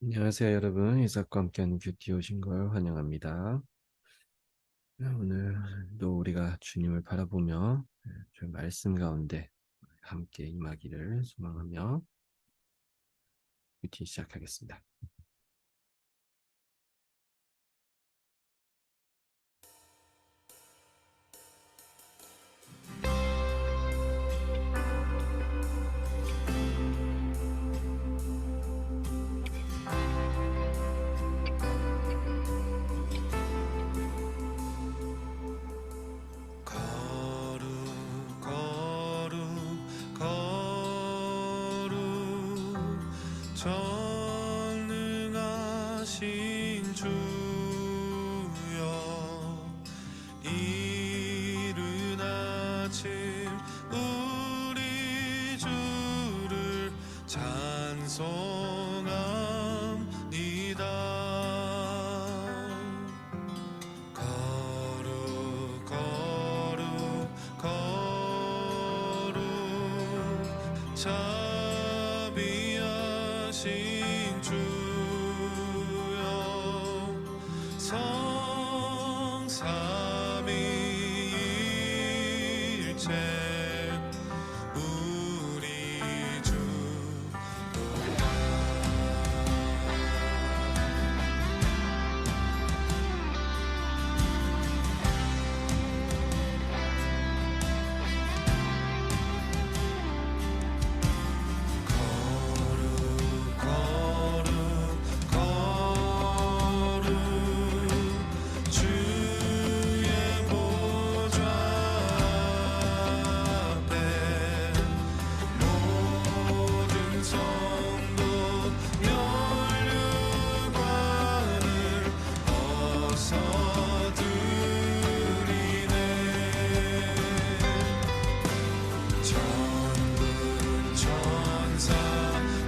안녕하세요, 여러분. 이삭과 함께하는 큐티 오신 걸 환영합니다. 오늘도 우리가 주님을 바라보며 주의 말씀 가운데 함께 임하기를 소망하며 큐티 시작하겠습니다. 전능하신 주여, 이른 아침 우리 주를 찬송합니다. 거룩 거룩 거룩 자비하신 주여, 성삼위일체 우리 주로다. 거룩 거룩 거룩 주의 보좌 앞에 모든 성도 면류관을 어서 드리네. 천군 천사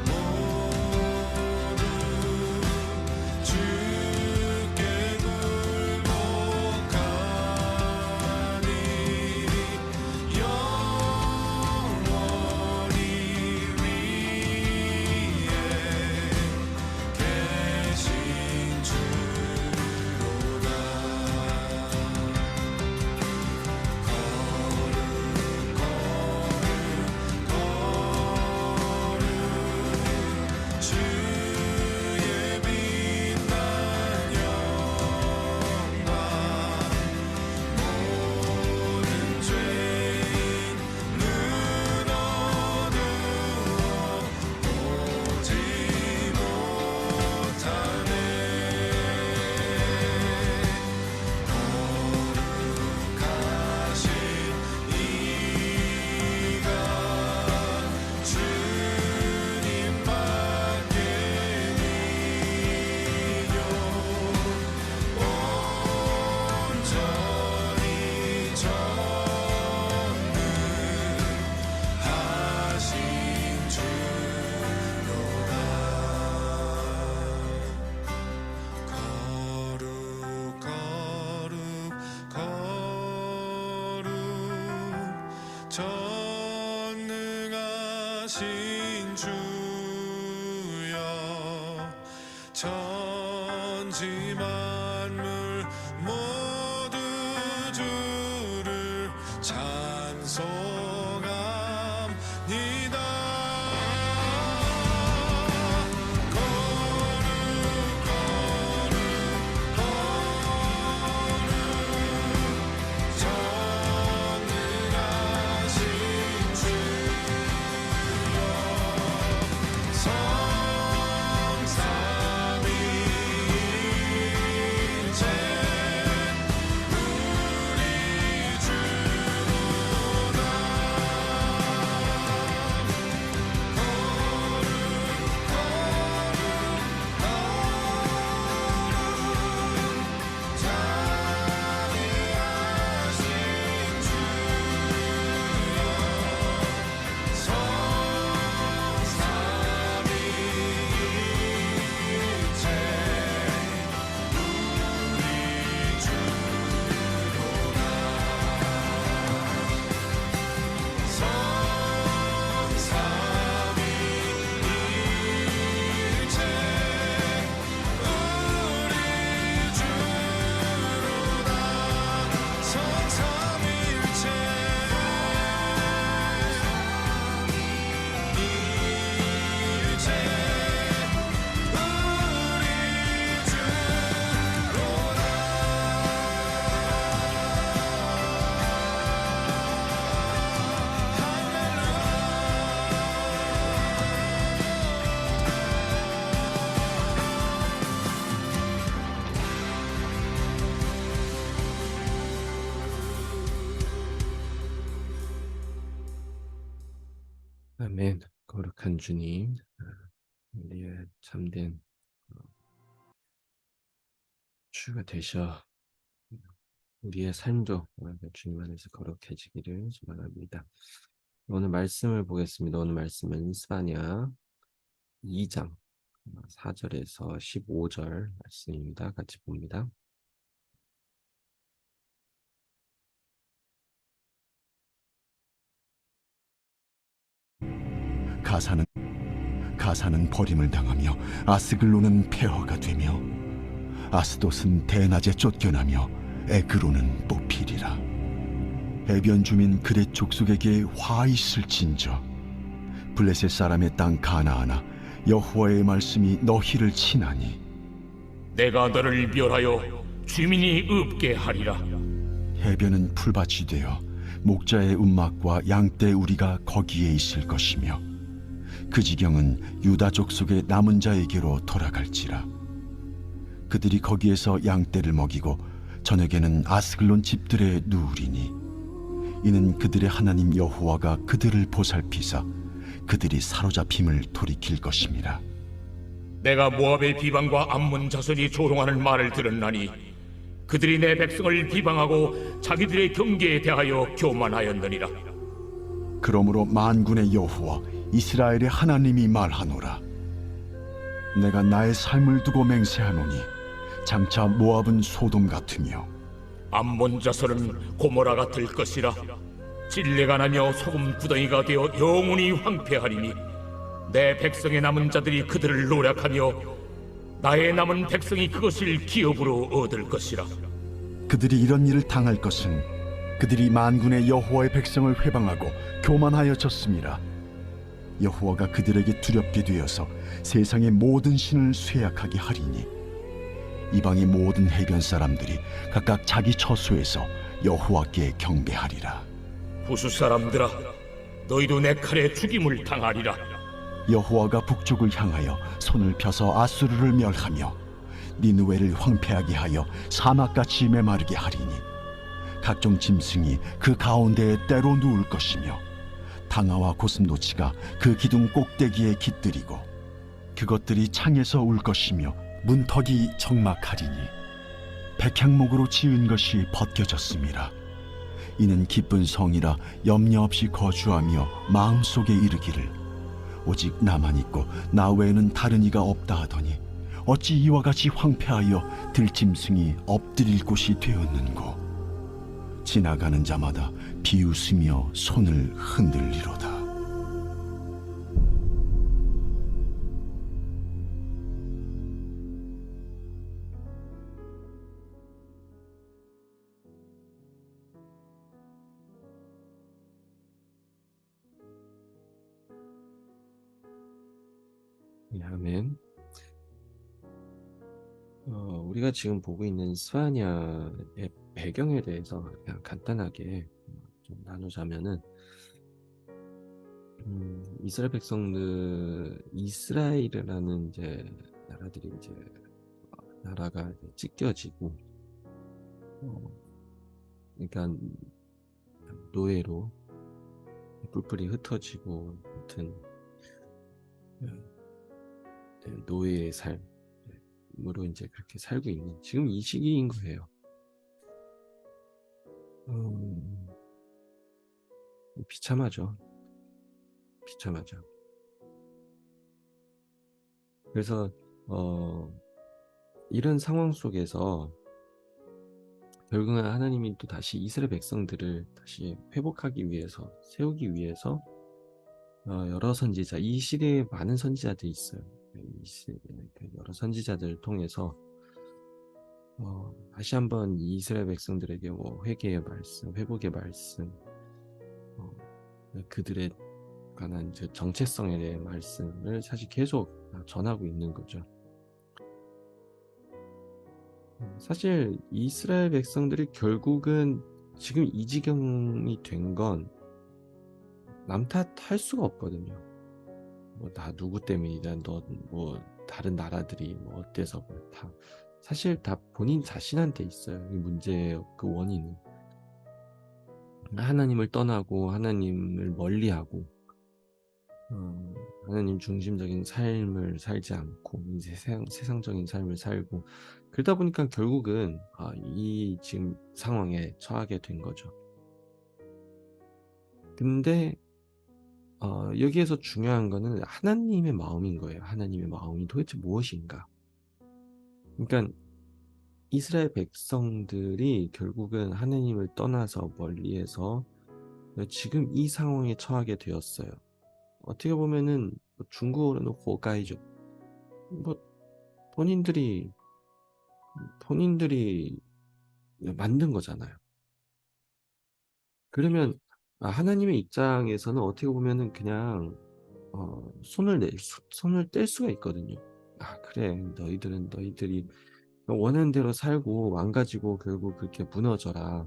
모두 주께 굴복하니 영원히 위에 계신 주로다. 주의 빛난 영광 모든 죄인 눈 어두워 보지 못하네. 거룩하신 이가 주님밖에 니요, 온전히 전능하신 주로다. 거룩 거룩 거룩 전능하신 주여, 천지 만물 모두 주를 찬송합니다. 거룩 거룩 거룩 전능하신 주여, 성삼위일체 우리 주로다. 귀한 주님, 우리의 참된 주가 되셔 우리의 삶도 주님 안에서 거룩해지기를 소망합니다. 오늘 말씀을 보겠습니다. 오늘 말씀은 스바냐 2장 4절에서 15절 말씀입니다. 같이 봅니다. 가사는 버림을 당하며 아스글론은 폐허가 되며 아스돗은 대낮에 쫓겨나며 에그로는 뽑히리라. 해변 주민 그렛 족속에게 화 있을진저. 블레셋 사람의 땅 가나아나, 여호와의 말씀이 너희를 치나니 내가 너를 멸하여 주민이 없게 하리라. 해변은 풀밭이 되어 목자의 움막과 양떼 우리가 거기에 있을 것이며 그 지경은 유다 족속의 남은 자에게로 돌아갈지라. 그들이 거기에서 양떼를 먹이고 저녁에는 아스글론 집들에 누우리니 이는 그들의 하나님 여호와가 그들을 보살피사 그들이 사로잡힘을 돌이킬 것임이라. 내가 모압의 비방과 암몬 자손이 조롱하는 말을 들었나니 그들이 내 백성을 비방하고 자기들의 경계에 대하여 교만하였느니라. 그러므로 만군의 여호와 이스라엘의 하나님이 말하노라. 내가 나의 삶을 두고 맹세하노니 장차 모압은 소돔 같으며 암몬 자손은 고모라 같을 것이라. 진레가 나며 소금 구덩이가 되어 영원히 황폐하리니 내 백성의 남은 자들이 그들을 노략하며 나의 남은 백성이 그것을 기업으로 얻을 것이라. 그들이 이런 일을 당할 것은 그들이 만군의 여호와의 백성을 회방하고 교만하여졌음이라. 여호와가 그들에게 두렵게 되어서 세상의 모든 신을 쇠약하게 하리니 이방의 모든 해변 사람들이 각각 자기 처소에서 여호와께 경배하리라. 부수 사람들아, 너희도 내 칼에 죽임을 당하리라. 여호와가 북쪽을 향하여 손을 펴서 아수르를 멸하며 니느웨를 황폐하게 하여 사막같이 메마르게 하리니 각종 짐승이 그 가운데에 때로 누울 것이며 당아와 고슴도치가 그 기둥 꼭대기에 깃들이고 그것들이 창에서 울 것이며 문턱이 적막하리니 백향목으로 지은 것이 벗겨졌음이라. 이는 기쁜 성이라 염려 없이 거주하며 마음속에 이르기를 오직 나만 있고 나 외에는 다른 이가 없다 하더니 어찌 이와 같이 황폐하여 들짐승이 엎드릴 곳이 되었는고. 지나가는 자마다 비웃으며 손을 흔들리로다. 아멘. 우리가 지금 보고 있는 스바냐의 배경에 대해서 그냥 간단하게 좀 나누자면은 이스라엘 백성들, 이스라엘이라는 이제 나라들이 이제 나라가 이제 찢겨지고, 그러니까 노예로 뿔뿔이 흩어지고, 아무튼 노예의 삶으로 이제 그렇게 살고 있는 지금 이 시기인 거예요. 비참하죠. 비참하죠. 그래서 이런 상황 속에서 결국은 하나님이 또 다시 이스라엘 백성들을 다시 회복하기 위해서, 세우기 위해서 여러 선지자, 이 시대에 많은 선지자들이 있어요. 여러 선지자들을 통해서 다시 한번 이스라엘 백성들에게 회개의 말씀, 회복의 말씀, 그들의 관한 정체성에 대한 말씀을 사실 계속 전하고 있는 거죠. 사실 이스라엘 백성들이 결국은 지금 이 지경이 된 건 남 탓할 수가 없거든요. 다 누구 때문이다, 다른 나라들이 어때서 다 사실 다 본인 자신한테 있어요. 이 문제의 그 원인은 하나님을 떠나고 하나님을 멀리하고 하나님 중심적인 삶을 살지 않고 이제 세상적인 삶을 살고 그러다 보니까 결국은 이 지금 상황에 처하게 된 거죠. 근데 여기에서 중요한 거는 하나님의 마음인 거예요. 하나님의 마음이 도대체 무엇인가? 그러니까 이스라엘 백성들이 결국은 하나님을 떠나서 멀리해서 지금 이 상황에 처하게 되었어요. 어떻게 보면은 중국어로는 호가이죠. 뭐 본인들이 만든 거잖아요. 그러면 하나님의 입장에서는 어떻게 보면은 그냥 손을 뗄 수가 있거든요. '아 그래. 너희들은 너희들이 원하는 대로 살고 망가지고 결국 그렇게 무너져라.'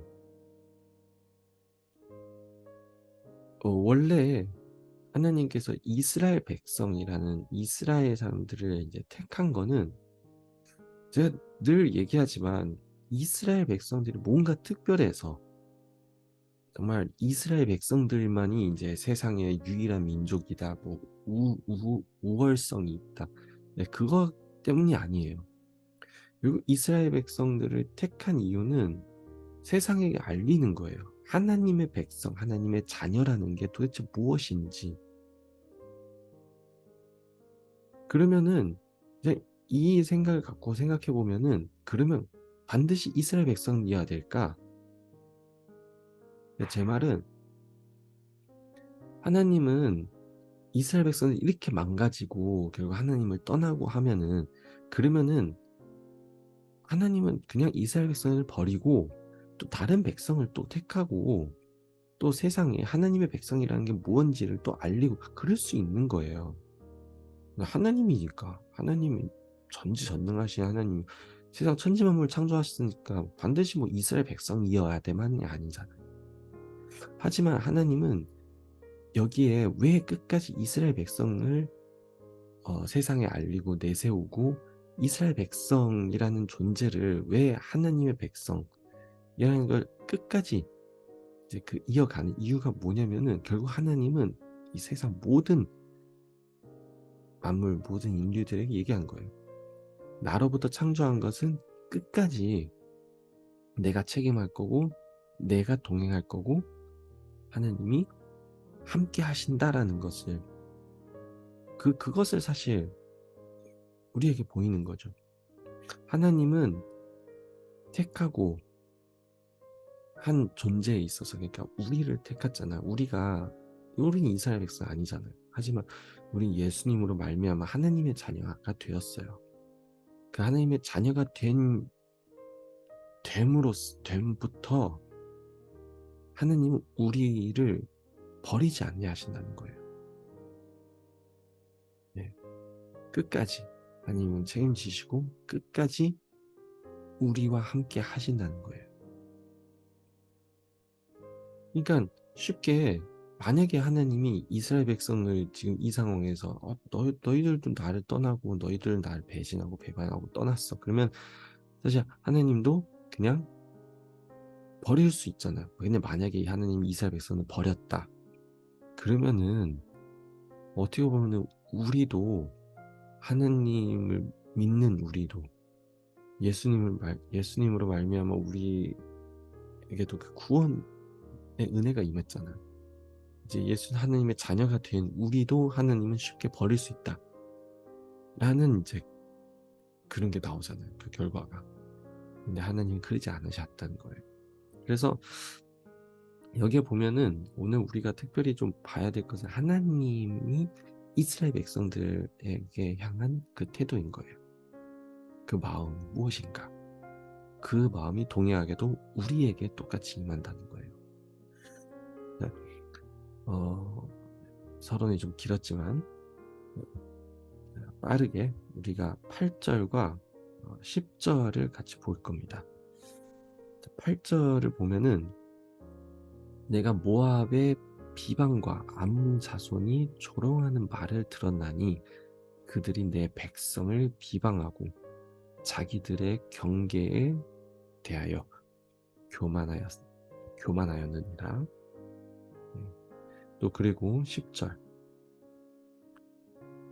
원래 하나님께서 이스라엘 백성이라는 이스라엘 사람들을 이제 택한 거는 제가 늘 얘기하지만 이스라엘 백성들이 뭔가 특별해서 정말 이스라엘 백성들만이 이제 세상의 유일한 민족이다. 뭐 우월성이 있다. 네, 그것 때문이 아니에요. 그리고 이스라엘 백성들을 택한 이유는 세상에게 알리는 거예요. 하나님의 백성, 하나님의 자녀라는 게 도대체 무엇인지. 그러면은 이제 이 생각을 갖고 생각해 보면은 그러면 반드시 이스라엘 백성이어야 될까? 제 말은 하나님은 이스라엘 백성을 이렇게 망가지고 결국 하나님을 떠나고 하면은 그러면은 하나님은 그냥 이스라엘 백성을 버리고 또 다른 백성을 또 택하고 또 세상에 하나님의 백성이라는 게 무엇인지를 또 알리고 그럴 수 있는 거예요. 하나님이니까 하나님이 전지전능하신 하나님 세상 천지만물을 창조하셨으니까 반드시 뭐 이스라엘 백성이어야 되만이 아니잖아요. 하지만 하나님은 여기에 왜 끝까지 이스라엘 백성을 세상에 알리고 내세우고 이스라엘 백성이라는 존재를 왜 하나님의 백성이라는 걸 끝까지 이제 그 이어가는 이유가 뭐냐면은 결국 하나님은 이 세상 모든 만물 모든 인류들에게 얘기한 거예요. 나로부터 창조한 것은 끝까지 내가 책임할 거고 내가 동행할 거고 하나님이 함께 하신다라는 것을 그것을 사실 우리에게 보이는 거죠. 하나님은 택하고 한 존재에 있어서 그러니까 우리를 택했잖아. 우리는 이스라엘 백성 아니잖아요. 하지만 우린 예수님으로 말미암아 하나님의 자녀가 되었어요. 그 하나님의 자녀가 됨부터 하나님은 우리를 버리지 않게 하신다는 거예요. 네. 끝까지 하나님은 책임지시고 끝까지 우리와 함께 하신다는 거예요. 그러니까 쉽게 만약에 하나님이 이스라엘 백성을 지금 이 상황에서 너희들도 나를 떠나고 너희들은 나를 배신하고 배반하고 떠났어. 그러면 사실 하나님도 그냥 버릴 수 있잖아요. 근데 만약에 하나님이 이스라엘 백성을 버렸다. 그러면은 어떻게 보면은 우리도 하나님을 믿는 우리도 예수님으로 말미암아 우리에게도 그 구원의 은혜가 임했잖아요. 이제 하나님의 자녀가 된 우리도 하나님은 쉽게 버릴 수 있다. 라는 이제 그런 게 나오잖아요. 그 결과가. 근데 하나님은 그러지 않으셨다는 거예요. 그래서 여기에 보면은 오늘 우리가 특별히 좀 봐야 될 것은 하나님이 이스라엘 백성들에게 향한 그 태도인 거예요. 그 마음이 무엇인가? 그 마음이 동일하게도 우리에게 똑같이 임한다는 거예요. 서론이 좀 길었지만 빠르게 우리가 8절과 10절을 같이 볼 겁니다. 8절을 보면은 내가 모압의 비방과 암몬 자손이 조롱하는 말을 들었나니 그들이 내 백성을 비방하고 자기들의 경계에 대하여 교만하였느니라. 또 그리고 10절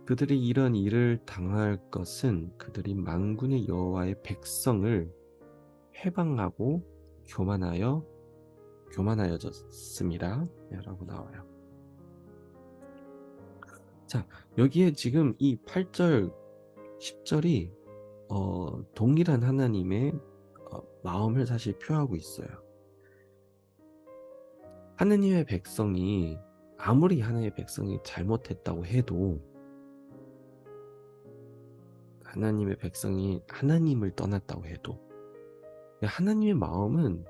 그들이 이런 일을 당할 것은 그들이 만군의 여호와의 백성을 해방하고 교만하여졌습니다. 라고 나와요. 자, 여기에 지금 이 8절, 10절이 동일한 하나님의 마음을 사실 표하고 있어요. 하나님의 백성이 아무리 하나님의 백성이 잘못했다고 해도 하나님의 백성이 하나님을 떠났다고 해도 하나님의 마음은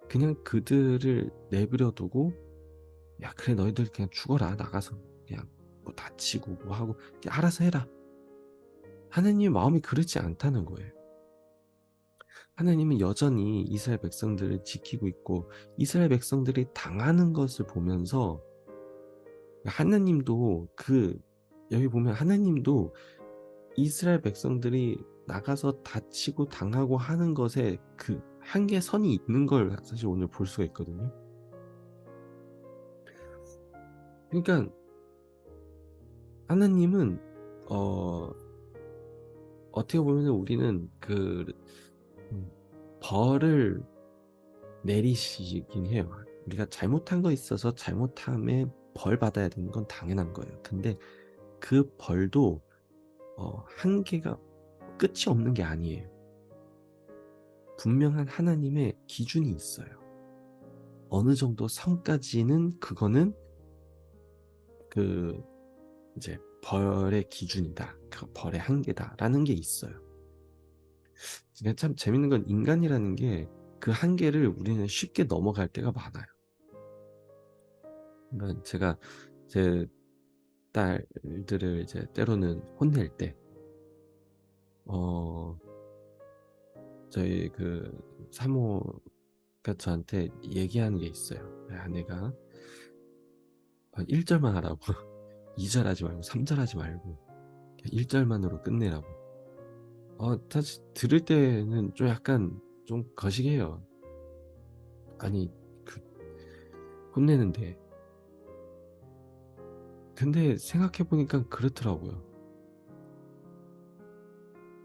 그냥 그들을 내버려 두고 야 그래 너희들 그냥 죽어라 나가서 그냥 뭐 다치고 뭐 하고 그냥 알아서 해라. 하나님의 마음이 그렇지 않다는 거예요. 하나님은 여전히 이스라엘 백성들을 지키고 있고 이스라엘 백성들이 당하는 것을 보면서 하나님도 여기 보면 하나님도 이스라엘 백성들이 나가서 다치고 당하고 하는 것에 그 한계선이 있는 걸 사실 오늘 볼 수가 있거든요. 그러니까 하나님은 어떻게 보면 우리는 벌을 내리시긴 해요. 우리가 잘못한 거 있어서 잘못함에 벌 받아야 되는 건 당연한 거예요. 근데 그 벌도 한계가 끝이 없는 게 아니에요. 분명한 하나님의 기준이 있어요. 어느 정도 선까지는 그거는 이제 벌의 기준이다. 그 벌의 한계다라는 게 있어요. 그러니까 참 재밌는 건 인간이라는 게 그 한계를 우리는 쉽게 넘어갈 때가 많아요. 그러니까 제가 제 딸들을 이제 때로는 혼낼 때 저희 사모가 저한테 얘기하는 게 있어요. 아내가 1절만 하라고 2절 하지 말고 3절 하지 말고 1절만으로 끝내라고. 사실 들을 때는 좀 약간 좀 거시기해요. 아니 혼내는데. 근데 생각해보니까 그렇더라고요.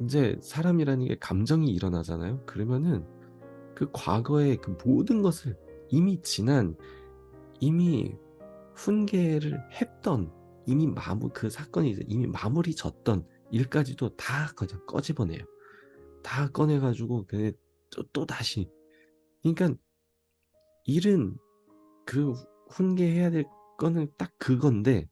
이제 사람이라는 게 감정이 일어나잖아요. 그러면은 그 과거의 그 모든 것을 이미 훈계를 했던 그 사건이 이미 마무리 졌던 일까지도 다 그냥 꺼집어내요. 다 꺼내가지고 그냥 또 다시. 그러니까 일은 그 훈계해야 될 거는 딱 그건데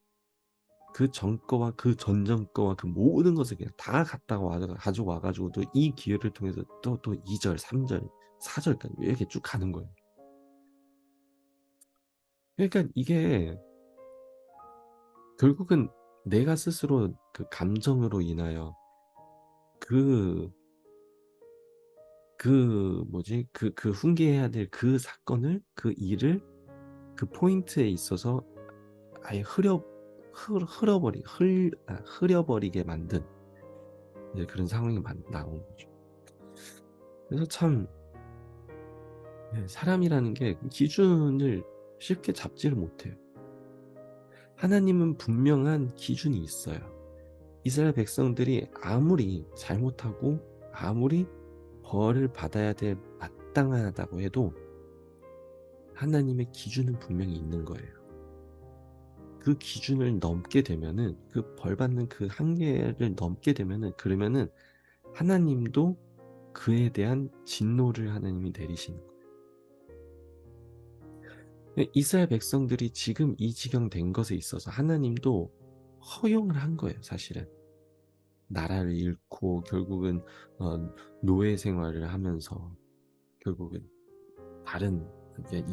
그 전 거와 그 전전 거와 그 모든 것을 그냥 다 가지고 와가지고 또 이 기회를 통해서 또 2절, 3절, 4절까지 이렇게 쭉 가는 거예요. 그러니까 이게 결국은 내가 스스로 그 감정으로 인하여 훈계해야 될 그 사건을, 그 일을, 그 포인트에 있어서 아예 흐려버리게 만든 그런 상황이 나온 거죠. 그래서 참 사람이라는 게 기준을 쉽게 잡지를 못해요. 하나님은 분명한 기준이 있어요. 이스라엘 백성들이 아무리 잘못하고 아무리 벌을 받아야 될 마땅하다고 해도 하나님의 기준은 분명히 있는 거예요. 그 기준을 넘게 되면은 그 벌 받는 그 한계를 넘게 되면은 그러면은 하나님도 그에 대한 진노를 하나님이 내리시는 거예요. 이스라엘 백성들이 지금 이 지경 된 것에 있어서 하나님도 허용을 한 거예요, 사실은. 나라를 잃고 결국은 노예 생활을 하면서 결국은 다른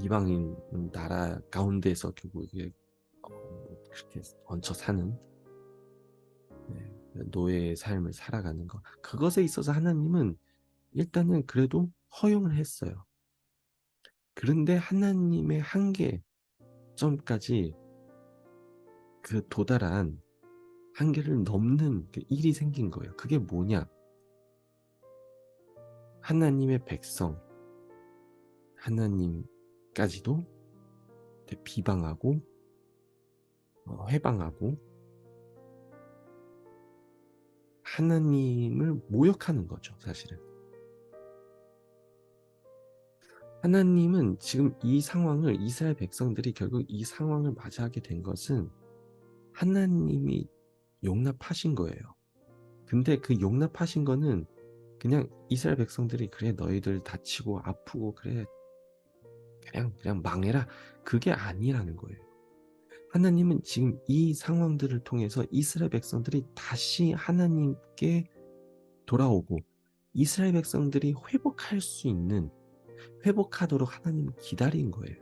이방인 나라 가운데서 결국 그렇게 얹혀 사는 노예의 삶을 살아가는 것. 그것에 있어서 하나님은 일단은 그래도 허용을 했어요. 그런데 하나님의 한계점까지 도달한 한계를 넘는 일이 생긴 거예요. 그게 뭐냐? 하나님의 백성, 하나님까지도 비방하고 해방하고 하나님을 모욕하는 거죠, 사실은. 하나님은 지금 이 상황을, 이스라엘 백성들이 결국 이 상황을 맞이하게 된 것은 하나님이 용납하신 거예요. 근데 그 용납하신 거는 그냥 이스라엘 백성들이 그래 너희들 다치고 아프고 그래 그냥 망해라, 그게 아니라는 거예요. 하나님은 지금 이 상황들을 통해서 이스라엘 백성들이 다시 하나님께 돌아오고 이스라엘 백성들이 회복할 수 있는, 회복하도록 하나님은 기다린 거예요.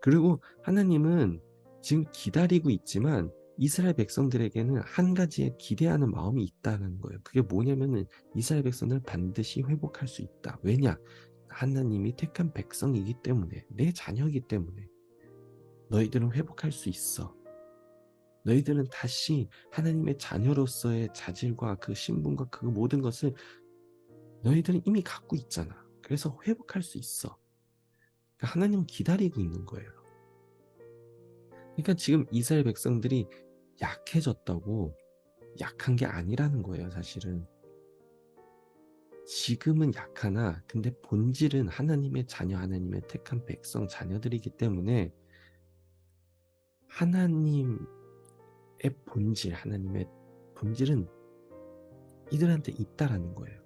그리고 하나님은 지금 기다리고 있지만 이스라엘 백성들에게는 한 가지에 기대하는 마음이 있다는 거예요. 그게 뭐냐면은 이스라엘 백성을 반드시 회복할 수 있다. 왜냐? 하나님이 택한 백성이기 때문에, 내 자녀이기 때문에 너희들은 회복할 수 있어. 너희들은 다시 하나님의 자녀로서의 자질과 그 신분과 그 모든 것을 너희들은 이미 갖고 있잖아. 그래서 회복할 수 있어. 그러니까 하나님은 기다리고 있는 거예요. 그러니까 지금 이스라엘 백성들이 약해졌다고 약한 게 아니라는 거예요, 사실은. 지금은 약하나 근데 본질은 하나님의 자녀, 하나님의 택한 백성 자녀들이기 때문에 하나님의 본질, 하나님의 본질은 이들한테 있다라는 거예요.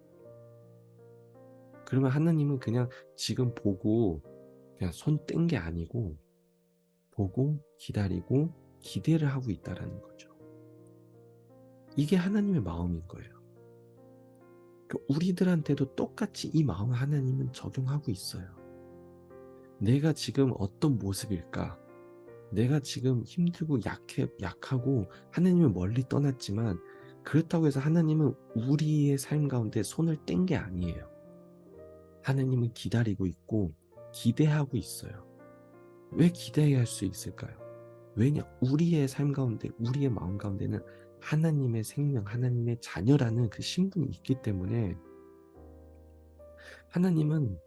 그러면 하나님은 그냥 지금 보고 그냥 손 뗀 게 아니고 보고 기다리고 기대를 하고 있다라는 거죠. 이게 하나님의 마음인 거예요. 우리들한테도 똑같이 이 마음을 하나님은 적용하고 있어요. 내가 지금 어떤 모습일까? 내가 지금 힘들고 약하고 하나님을 멀리 떠났지만 그렇다고 해서 하나님은 우리의 삶 가운데 손을 뗀 게 아니에요. 하나님은 기다리고 있고 기대하고 있어요. 왜 기대할 수 있을까요? 왜냐? 우리의 삶 가운데, 우리의 마음 가운데는 하나님의 생명, 하나님의 자녀라는 그 신분이 있기 때문에 하나님은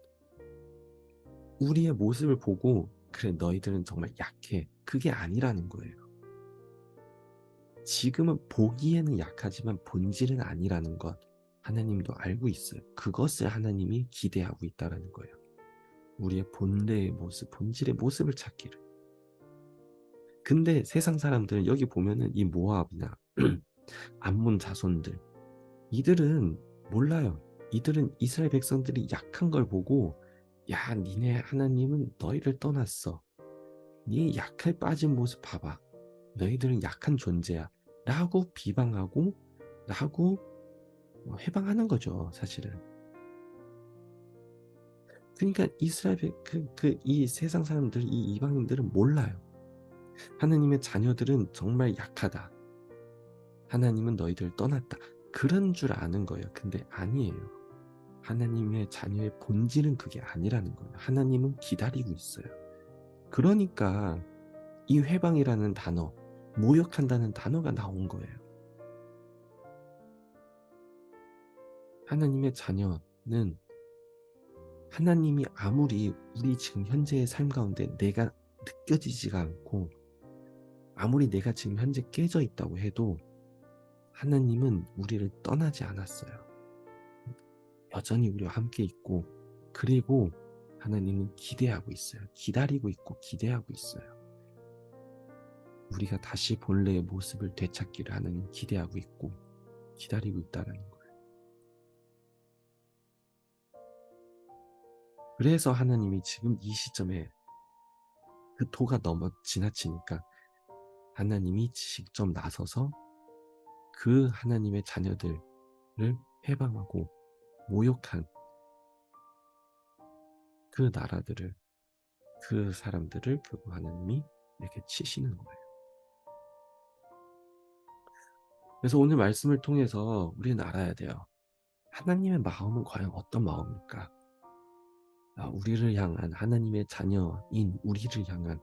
우리의 모습을 보고 그래 너희들은 정말 약해, 그게 아니라는 거예요. 지금은 보기에는 약하지만 본질은 아니라는 것 하나님도 알고 있어요. 그것을 하나님이 기대하고 있다는 거예요. 우리의 본래의 모습, 본질의 모습을 찾기를. 근데 세상 사람들은 여기 보면은 이 모압이나 암몬 자손들, 이들은 몰라요. 이들은 이스라엘 백성들이 약한 걸 보고 야, 니네 하나님은 너희를 떠났어. 네 약해 빠진 모습 봐봐. 너희들은 약한 존재야. 라고 비방하고 라고 해방하는 거죠, 사실은. 그러니까 이스라엘 이 세상 사람들, 이 이방인들은 몰라요. 하나님의 자녀들은 정말 약하다. 하나님은 너희들을 떠났다. 그런 줄 아는 거예요. 근데 아니에요. 하나님의 자녀의 본질은 그게 아니라는 거예요. 하나님은 기다리고 있어요. 그러니까 이 회방이라는 단어, 모욕한다는 단어가 나온 거예요. 하나님의 자녀는 하나님이 아무리 우리 지금 현재의 삶 가운데 내가 느껴지지가 않고 아무리 내가 지금 현재 깨져 있다고 해도 하나님은 우리를 떠나지 않았어요. 여전히 우리와 함께 있고 그리고 하나님은 기대하고 있어요. 기다리고 있고 기대하고 있어요. 우리가 다시 본래의 모습을 되찾기를 하나님 기대하고 있고 기다리고 있다는 거예요. 그래서 하나님이 지금 이 시점에 그 도가 넘어 지나치니까 하나님이 직접 나서서 그 하나님의 자녀들을 해방하고 모욕한 그 나라들을, 그 사람들을 결국 하나님이 이렇게 치시는 거예요. 그래서 오늘 말씀을 통해서 우리는 알아야 돼요. 하나님의 마음은 과연 어떤 마음일까? 우리를 향한, 하나님의 자녀인 우리를 향한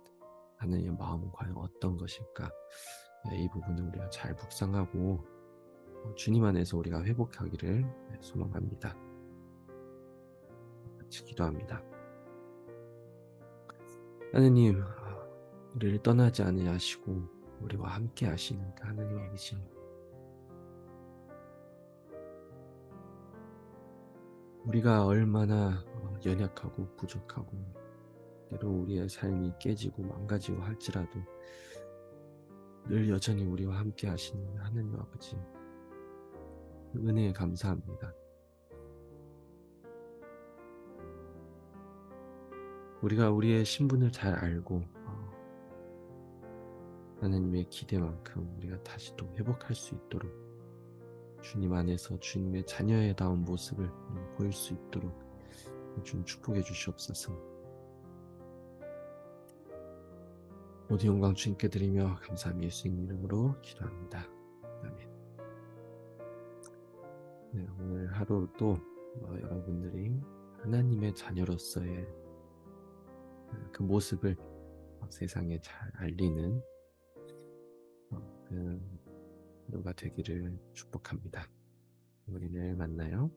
하나님의 마음은 과연 어떤 것일까? 이 부분을 우리가 잘 묵상하고 주님 안에서 우리가 회복하기를 소망합니다. 같이 기도합니다. 하나님, 우리를 떠나지 아니하시고 우리와 함께 하시는 그 하나님 아버지, 우리가 얼마나 연약하고 부족하고 때로 우리의 삶이 깨지고 망가지고 할지라도 늘 여전히 우리와 함께 하시는 하느님 아버지, 그 은혜에 감사합니다. 우리가 우리의 신분을 잘 알고 하나님의 기대만큼 우리가 다시 또 회복할 수 있도록 주님 안에서 주님의 자녀의다운 모습을 보일 수 있도록 좀 축복해 주시옵소서. 모든 영광 주님께 드리며 감사함 예수님 이름으로 기도합니다. 아멘. 네, 오늘 하루도 여러분들이 하나님의 자녀로서의 그 모습을 세상에 잘 알리는 그 하루가 되기를 축복합니다. 우리 내일 만나요.